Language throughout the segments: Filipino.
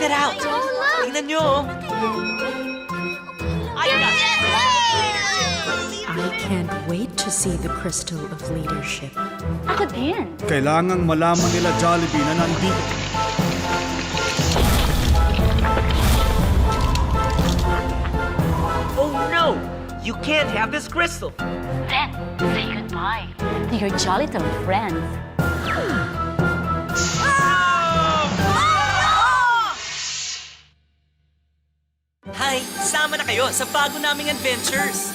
that out! Tingnan nyo! I got it! I can't wait to see the Crystal of Leadership. Ako din. Kailangang malaman nila Jollibee na nandito. Oh no! You can't have this crystal! Then, say goodbye to your jolly little friends. Hi! Sama na kayo sa bago naming adventures!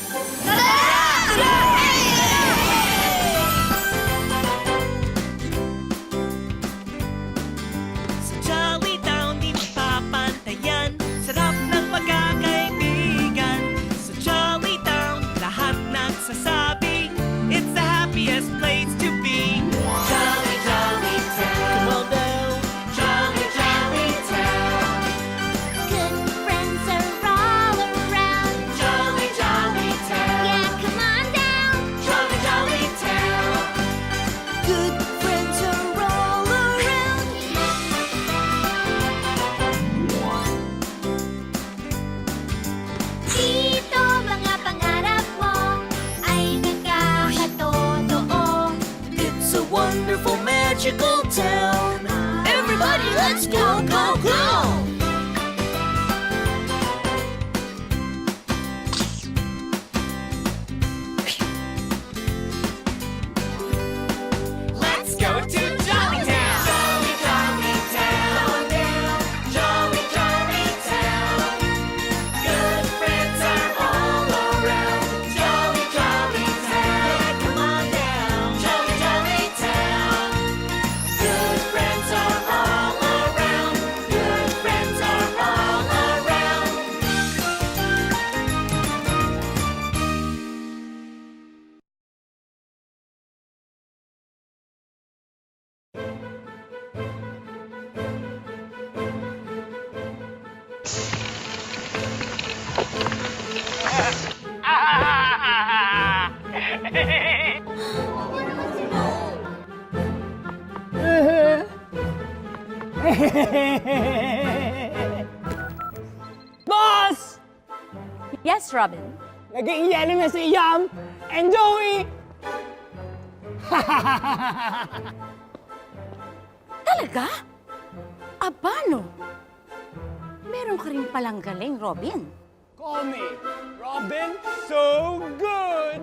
Sa Jolly Town, di mapapantayan. Sarap ng pagkakaibigan. Sa Jolly Town, lahat nagsasabi, it's the happiest place to be. Jolly, jolly town. Come on down. Jolly, jolly town. Good friends are all around. Jolly, jolly town. Yeah, come on down. Jolly, jolly town. Good friends are all around. Dito mga pangarap mo ay nagkakatotoo. It's a wonderful, magical town. Everybody, let's go, go, go! Let's go to Jolly Town. Jolly, jolly town. Jolly, jolly town. Good friends are all around. Jolly, jolly town. Come on down. Jolly, jolly town. Good friends are all around. Good friends are all around. Boss! Yes, Robin. Naging yelo na si Yum and Joey! Talaga? Abano? Meron ka rin palang galing, Robin. Call me Robin So Good!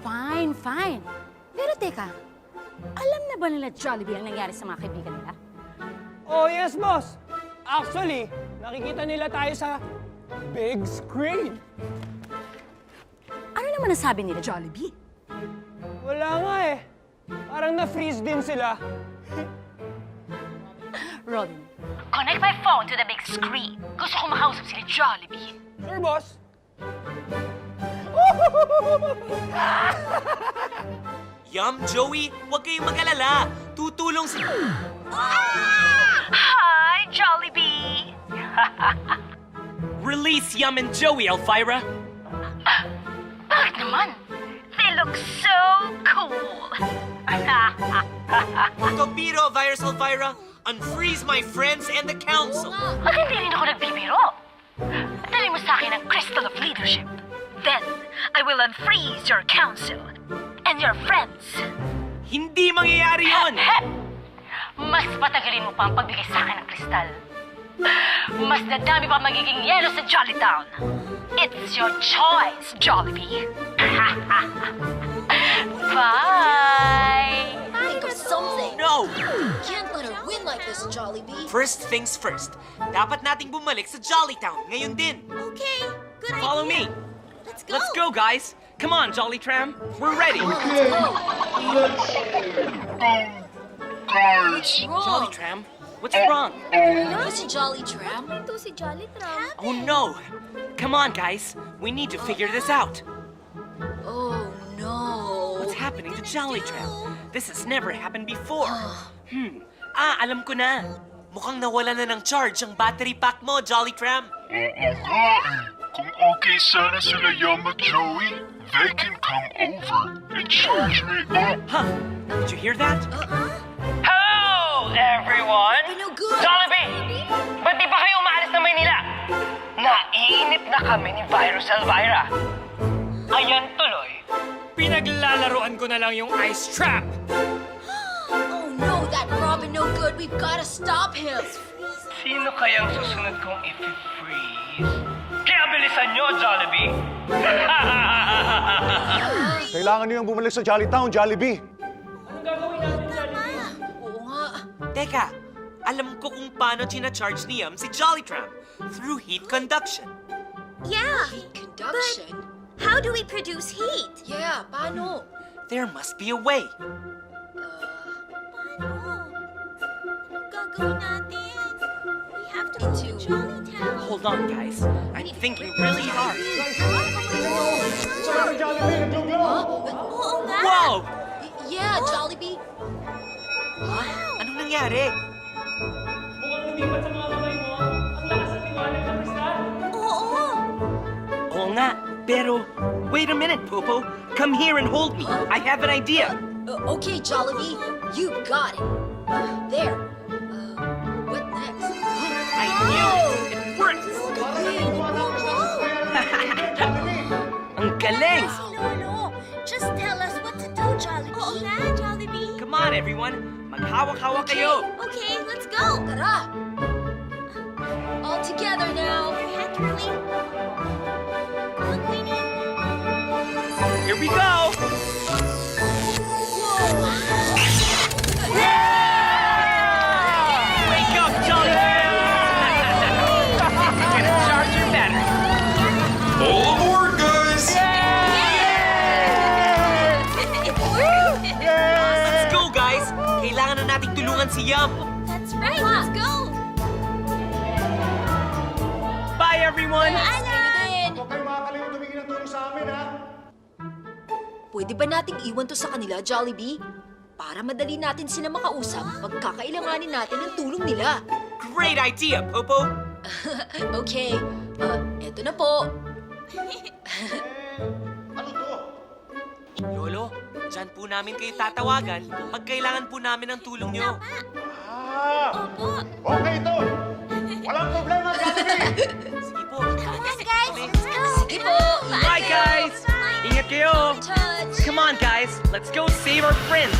Fine, fine. Pero teka, alam na ba nila Jollibee ang nangyari sa mga kaibigan nila? Oh yes, boss! Actually, nakikita nila tayo sa big screen. Ano naman nasabi nila Jollibee? Wala nga eh. Parang na-freeze din sila. Robin, connect my phone to the big screen. Gusto ko makausap sila Jollibee. Sure, boss? Yum, Joey, huwag kayong mag-alala. Tutulong si... Hi, Jollibee! Release Yum and Joey, Elvira. Bakit naman? They look so cool! Tobiro, Virus Elvira. Unfreeze my friends and the council. At hindi rin ako nagbibiro. Dali mo sa akin ang Crystal of Leadership. Then, I will unfreeze your council and your friends. Hindi mangyayari yon. Hep! Mas patagalin mo pa ang pagbigay sa akin ng kristal. Mas dadami pa magiging yelo sa Jolly Town. It's your choice, Jollibee. Bye! Think of something. No! Can't let her win like this, Jollibee. First things first. Dapat nating bumalik sa Jolly Town ngayon din. Okay, good Follow me. idea. Let's go. Let's go, guys. Come on, Jolly Tram. We're ready. Let's go. Guys, Jolly Tram, what's wrong? Ito si Jolly Tram. Ito si Jolly Tram. Oh no! Come on, guys. We need to figure this out. Oh no. What's happening to Jolly Tram? This has never happened before. Alam ko na. Mukhang nawala na ng charge ang battery pack mo, Jolly Tram. oo nga eh. Kung okay sana sila Yum at Joey, they can come over and charge me up. Huh? Did you hear that? Ho! everyone! No good. Jollibee! Ba't di pa kayo umaalis ng Maynila? Naiinip na kami ni Virus Elvira. Ayan tuloy. Pinaglalaroan ko na lang yung ice trap. Oh no, that Robin no good. We've gotta stop him. Sino kayang susunod kong i-freeze? Kaya bilisan nyo, Jollibee! Kailangan niyong bumalik sa Jollytown, Jollibee. Oo nga. Teka, alam ko kung paano tina-charge ni Yum si Jollytram. Through heat conduction. Yeah, Conduction? how do we produce heat? Yeah, paano? There must be a way. Paano? Gagawin natin. We have to go to Into- Jollytown. Hold on, guys. I'm thinking really hard. Saan ang Jollibee? Naglugaw! Oo nga. Whoa! Yeah, Jollibee. Anong nangyari? Oo. Oo nga, pero... Wait a minute, Popo. Come here and hold me. I have an idea. Okay, Jollibee. You got it. There. What next? I knew it. It works. Ang galing! Si Lolo, just tell us what to do, Jollibee. Oo nga, Jollibee. Come on, everyone. Maghawak-hawak kayo. Okay, let's go. Tara. All together now. Your hand, Curly. Come on, Queenie. Here we go! Wake up, Jollibee! Gonna charge your battery. All aboard, guys! Let's go, guys! Kailangan na nating tulungan si Yum. That's right, let's go. Bye, everyone! Then, Huwag kayo makakalimut tumingin ng tulong sa amin, ha? pwede ba nating iwan to sa kanila, Jollibee? Para madali natin sila makausap, pagkakailanganin natin ng tulong nila. Great idea, Popo! Okay, eto na po. Ano to? Lolo, dyan po namin kayo tatawagan pag kailangan po namin ng tulong nyo. Okay to! Walang problema, Jollibee! Sige po. Yes, guys, let's go. Sige po. Bye, guys! Ingat kayo! Touch. Come on, guys! Let's go save our friends!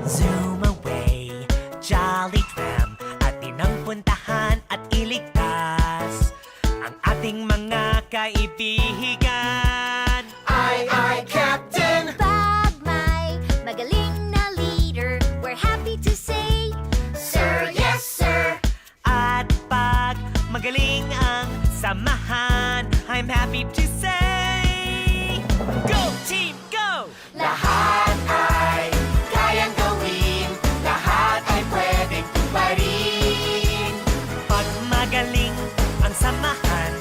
Zoom away, Jollytram, atin ang puntahan at iligtas ang ating mga kaibigan. Aye, Captain. Pag may magaling na leader, we're happy to say, Sir, yes, sir. At pag magaling ang samahan, I'm happy to say, go team, go! Lahat ay kayang gawin. Lahat ay pwedeng tuparin. Pag magaling ang samahan,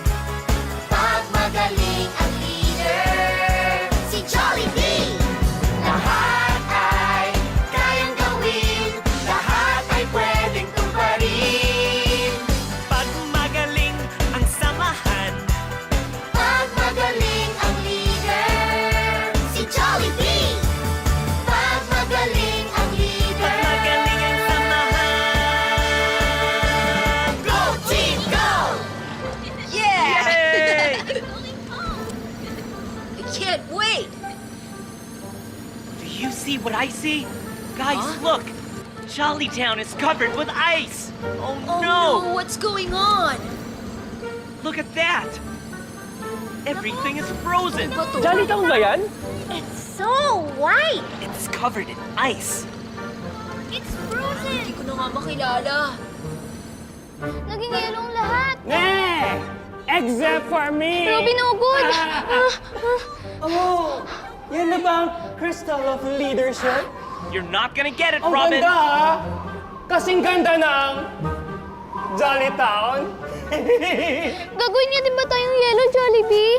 Pag magaling ang leader, si Jollibee. lahat ay kayang gawin. Lahat ay pwedeng tuparin. pag magaling ang samahan, Pag magaling ang leader, Si Jollibee. pag magaling ang leader, magaling ang samahan. go team, go! Yeah! Yay! I can't wait. Do you see what I see? Guys, look! Jollytown is covered with ice! Oh Oh no! no, what's going on? Look at that! Everything is frozen! Ano ba to? Jollytown ba yan? It's so white. It's covered in ice! It's frozen. Hindi ko na nga makilala. Naging yellow ang lahat. Nee! Except for me! Robin, no good. Oh, yan na ba ang Crystal of Leadership? You're not gonna get it, Ang Robin! ganda, ha? Kasing ganda ng Jollytown. Gagawin niya din ba tayong yellow, Jollibee?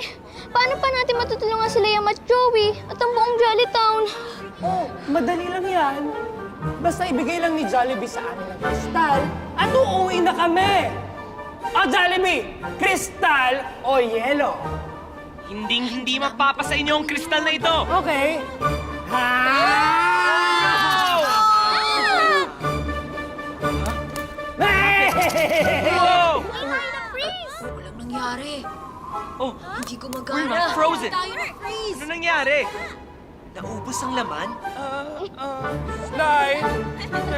Paano pa natin matutulungan sila Yam at Joey at ang buong Jollytown? Oh, madali lang yan. Basta ibigay lang ni Jollibee sa amin ang kristal at uuwi na kami. O Jollibee, kristal o yelo? Hindi mapapa sa inyo ang kristal na ito! Okay. Ha! Whoa! Walang nangyari. Oh, Hindi we're gumagana. not frozen. Tayo na-freeze. Ano nangyari? Naubos ang laman? Sly,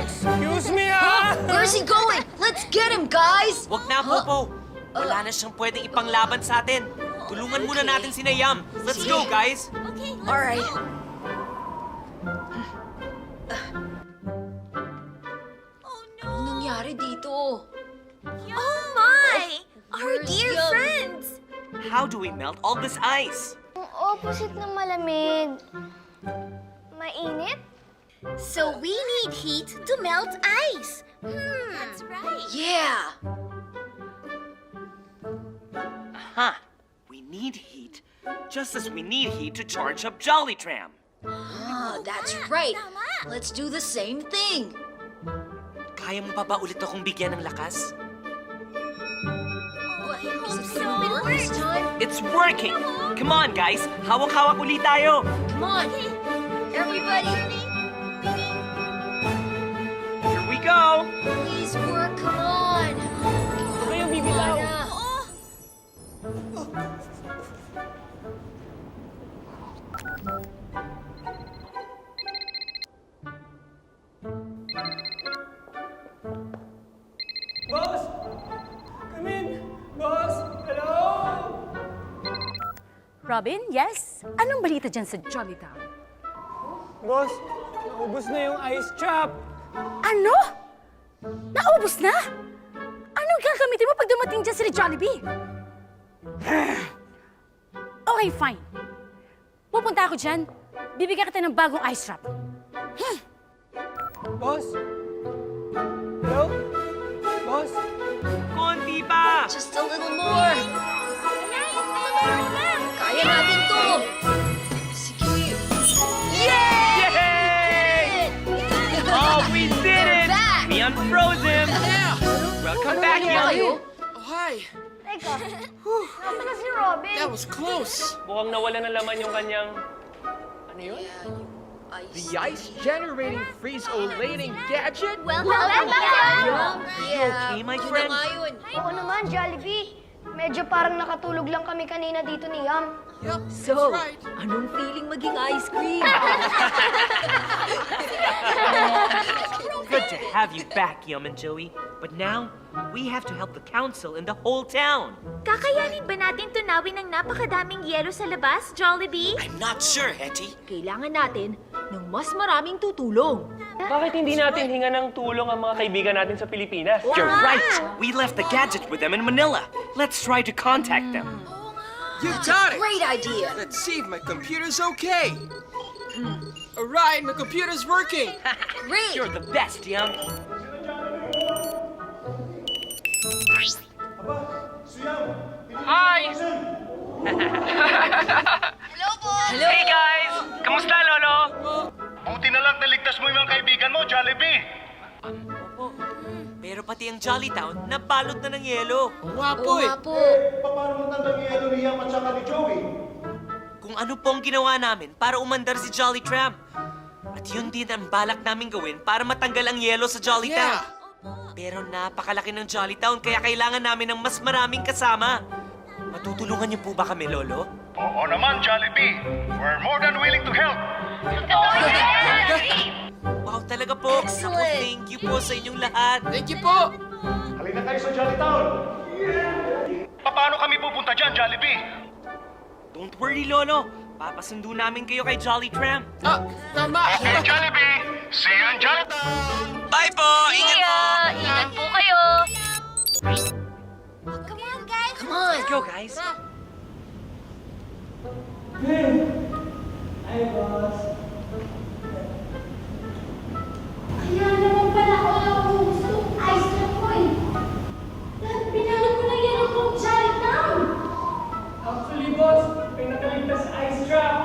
excuse me, ah! Where's he going? Let's get him, guys! Wag na, Popo. Wala na siyang pwedeng ipanglaban sa atin. Tulungan muna natin si Nayam. Let's go, guys. Alright. Anong nangyari dito? Oh my! Our Where's dear Yum? friends! How do we melt all this ice? Ang opposite ng malamig. Mainit? So we need heat to melt ice. That's right. Yeah! Huh. We need heat, just as we need heat to charge up Jolly Tram. Ah, that's right. Let's do the same thing. Kaya mo pa ba ulit akong bigyan ng lakas? Is it gonna work this time? It's working! Come on, guys! Hawak-hawak ulit tayo! Come on! Everybody, Here we go! please work. Come on! Kayo bibilaw. Wala. Boss! Come in! Boss! Hello! Robin, yes? Anong balita dyan sa Jolly Town? Boss, naubos na yung ice chop. Ano? Naubos na? Anong gagamitin mo pag dumating dyan sila Jollibee? Okay, fine. Pupunta ako dyan. Bibigyan kita ng bagong ice trap. Boss? Hello? Boss? Konti pa! Just a little more. Kaya natin to. Sige. Yay! Oh, we did it! back. We unfroze him! Welcome back, Kayo? Young! Teka, nasa na si Robin? Mukhang nawala ng laman yung kanyang... Ano yun? The ice generating freeze-olating gadget? Welcome back! okay, my friend? Oo naman, Jollibee. Medyo parang nakatulog lang kami kanina dito ni Yam. So, anong feeling maging ice cream? Good to have you back, Yum and Joey. But now, we have to help the council and the whole town. Kakayanin ba natin tunawin ng napakadaming yelo sa labas, Jollibee? I'm not sure, Hetty. Kailangan natin ng mas maraming tutulong. Bakit hindi natin hinga ng tulong ang mga kaibigan natin sa Pilipinas? You're right! We left the gadget with them in Manila. Let's try to contact them. You got it! Great idea. Let's see if my computer's okay. Alright, my computer's working. Great. You're the best, Yum. Hi! Hello? Hey guys! Kamusta, Lolo? Buti na lang naligtas mo yung mga kaibigan mo, Jollibee. Pero pati ang Jolly Town, nabalot na ng yelo. Oo Wapo nga po. Paano mo tandang yelo ni Yam at saka ni Joey? Kung ano pong ginawa namin para umandar si Jolly Tram. At yun din ang balak namin gawin para matanggal ang yelo sa Jolly Town. Pero napakalaki ng Jolly Town kaya kailangan namin ng mas maraming kasama. Matutulungan niyo po ba kami, Lolo? Oo naman, Jollibee. We're more than willing to help. Wow, talaga po. Excellent. Naku, thank you po sa inyong lahat. Thank you po! Halina kayo sa Jolly Town. Paano kami pupunta dyan, Jollibee? Don't worry, Lolo. Papasundo namin kayo kay Jolly Tram. Ah, tama! Okay, Jollibee. See you in Jolly Town. Bye po! Ingat po! Ingat po kayo! Come on, guys! Come on. Let's go, guys. Hi, boss. Kaya naman pala ako nauubos ng ice cream ko eh. Dahil pinalot ko na yan ang buong Jolly Town. Actually, boss, may nakaligtas sa ice trap.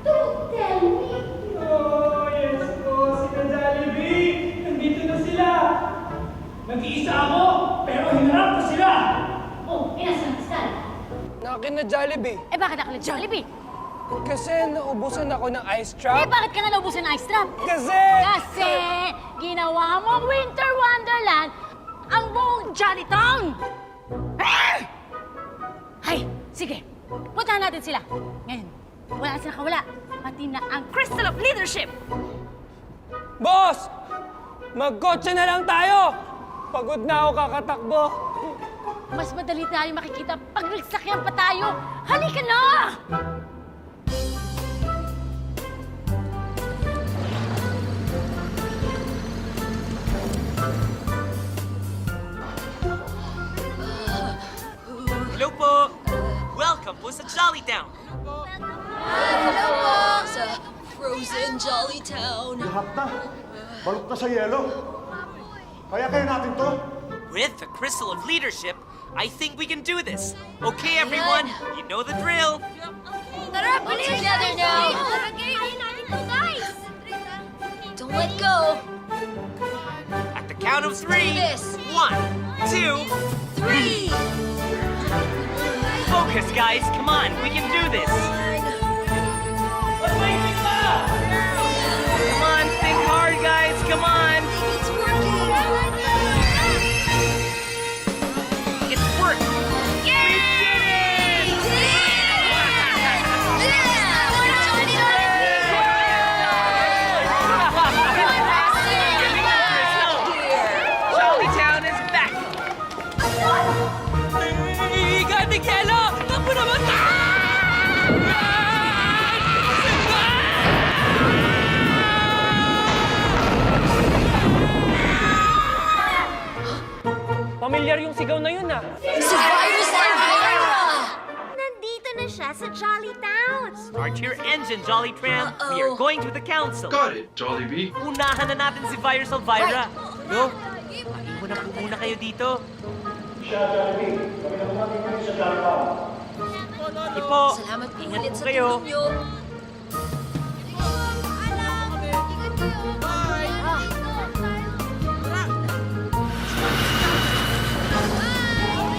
Don't tell me. Oh, yes po, sila Jollibee. Nandito na sila. Nag-iisa ako, pero hinarap ko sila. Oh, inasan Stan? Nakin na Jollibee. Eh bakit ako na Jollibee? Kasi naubusan ako ng ice Eh trap. bakit ka nga naubusan ng ice trap? Kasi... Kasi ginawa mong Winter Wonderland ang buong Jollytown! Hay, sige. Puntahan natin sila. Ngayon, wala sila kawala. Pati na ang Crystal of Leadership. Boss! Magkotse na lang tayo! Pagod na ako kakatakbo. Mas madali tayo makikita pag nagsakyan pa tayo. Halika na! Hello po! Welcome po sa Jollytown! Hello po! Sa Frozen Jolly Town. Lahat na. Balot na sa yelo. Kaya natin to. With the Crystal of Leadership, I think we can do this. Okay, everyone, you know the drill. Tara, all together now! Don't let go! At the count of 3. this. 1, 2, 3! focus, guys. Come on, we can do this. Come on, think hard, guys. Come on. It's working! It's working. We did it! Jollytown is back. Iganting yelo! Takbo naman! Pamilyar yung sigaw na yun, ah. Si Virus Elvira! Nandito na siya sa Jollytown. Start your engine, Jolly Tram. We are Uh-oh. going to the council. Got it, Jollibee. Unahan na natin si Virus Elvira. No? Iwan na po muna kayo dito. Sige po. Salamat po Ingat ulit po sa kayo. tulong niyo.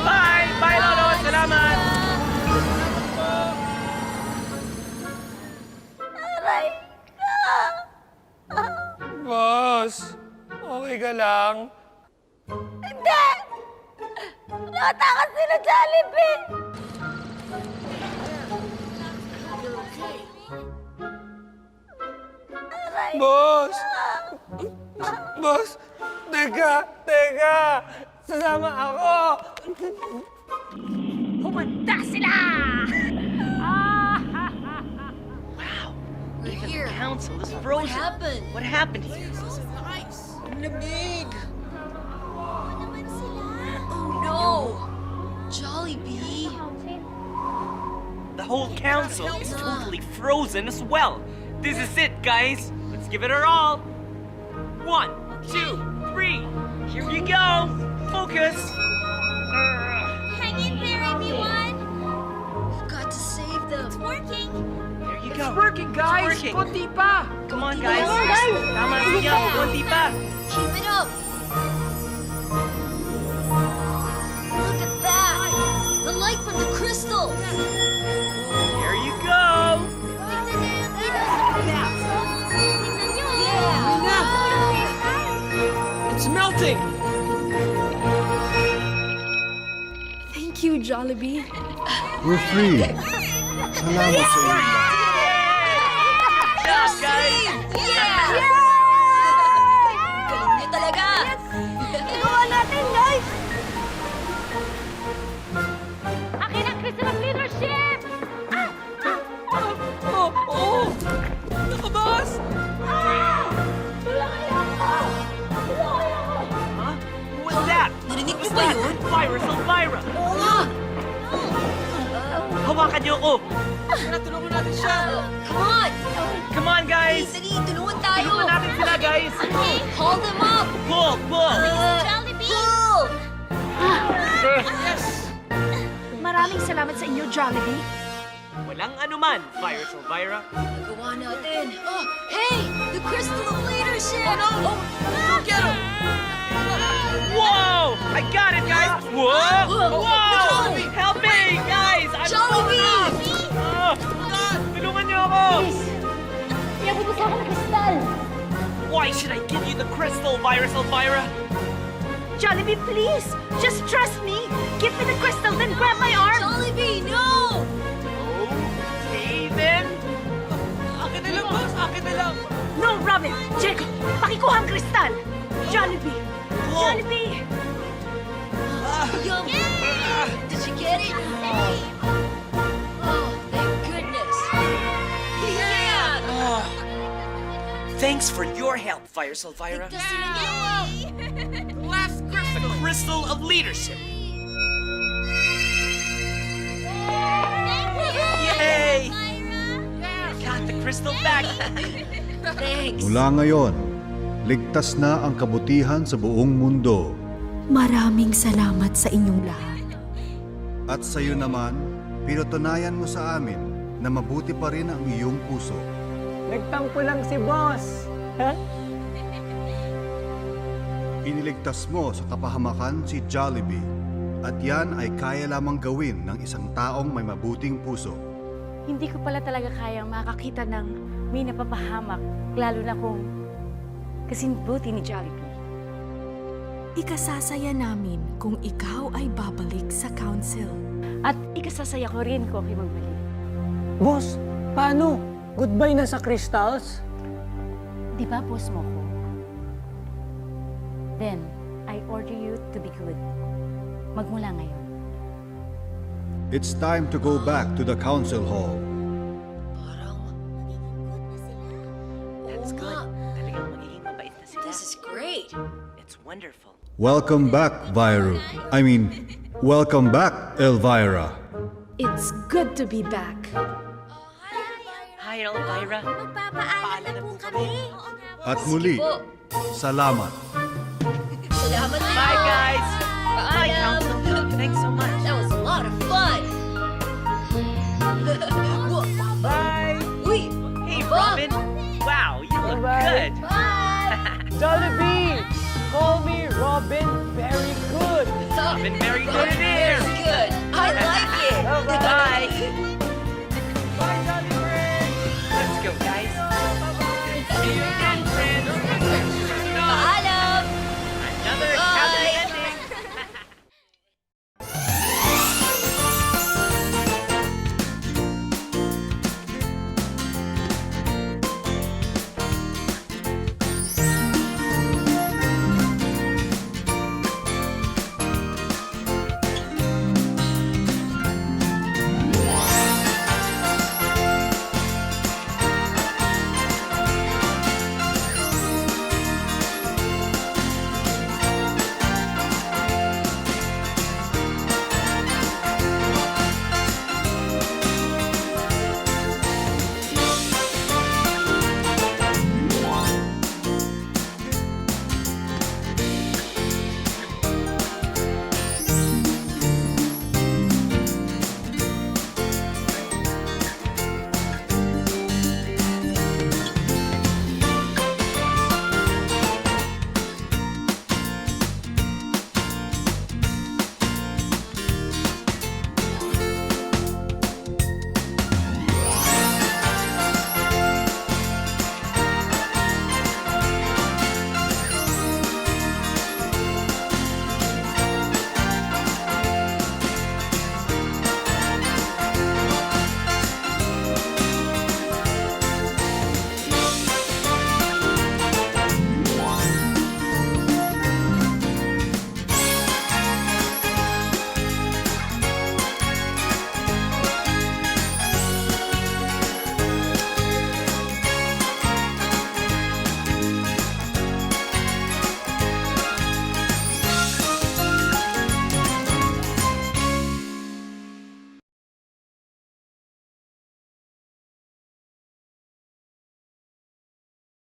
Bye! Bye, Lolo! Salamat! Boss, okay ka lang? Hindi! Nakatakas sila Jollibee! Boss! Boss! Teka! Sasama ako! Pumunta sila! We're here. Council is What frozen. happened? What happened here? Lamig! Oh no! Jollibee! The whole council is totally frozen as well. This is it, guys. Let's give it our all. 1, 2, 3. Here you go. Focus. Hang in there, everyone! We've got to save them. It's working! There you go. Working, guys! It's working. Konti pa! Come on, guys. Tama, sige. Konti pa. Keep it up! Look at that! The light from the crystal! Here you go. It's melting! Thank you, Jollibee. We're free. Salamat sa inyo. Good job, guys. Yeah! Galing niyo talaga! Gawa natin, guys! Akin ang Crystal of Leadership! Nakabas! Huh? Who was that? Narinig Who's mo ba that? yun? Virus Elvira. Oo nga! Hawakan niyo ako. Tulungan natin siya! Come on! Come on, guys. Dali, tulungan tayo! Tulungan natin sila, guys. Hold them up! Pull, pull. Pull! Maraming salamat sa inyo, Jollibee. Walang anuman, Virus Elvira. Gawa natin! Oh, hey! The Crystal of Leadership! Oh, no! Go get him! Whoa! I got it, guys. Whoa! Whoa! Help me, guys! I'm Jollibee! Tulungan niyo ako! Iabot mo sa akin ng kristal. Why should I give you the crystal, Virus Elvira? Jollibee, please! Just trust me! Give me the crystal, then grab my arm! Jollibee, no! Okay, then. Akin na lang, boss. Akin na lang. No, Robin! Jacob, pakikuha ang kristal! Jollibee! Jollibee! Yum! Did you get it? Oh, thank goodness. Yeah! Thanks for your help, Fires Elvira. Kasi lang Last crystal. The crystal of leadership. Yay! Got the crystal back. Thanks. Mula ngayon, ligtas na ang kabutihan sa buong mundo. Maraming salamat sa inyong lahat. At sa iyo naman, pinatunayan mo sa amin na mabuti pa rin ang iyong puso. Nagtampo lang si boss. Ha? Iniligtas mo sa kapahamakan si Jollibee. At yan ay kaya lamang gawin ng isang taong may mabuting puso. Hindi ko pala talaga kayang makakita ng may napapahamak, lalo na kung kasinbuti ni Jollibee. Ikasasaya namin kung ikaw ay babalik sa council. At ikasasaya ko rin kung ako'y magbalik. Boss, paano? Goodbye na sa crystals? Di ba, boss mo ko? Then, I order you to be good. Magmula ngayon. It's time to go back to the council hall. That's good. Talagang magiging mabait na sila. This is great. It's wonderful. Welcome back, welcome back, Elvira. It's good to be back. Hi, Elvira. Magpapaalam na po kami. At muli, salamat. Salamat din. Bye, guys. Bye, Paalam. Council. Thanks so much. That was a lot of fun. Bye. Uy! Hey, Bob. Robin. Wow, you look Bye-bye. good. Jollibee! Call me Robin Very Good. Robin, very good it is. Very good. I like it. Bye-bye. Bye.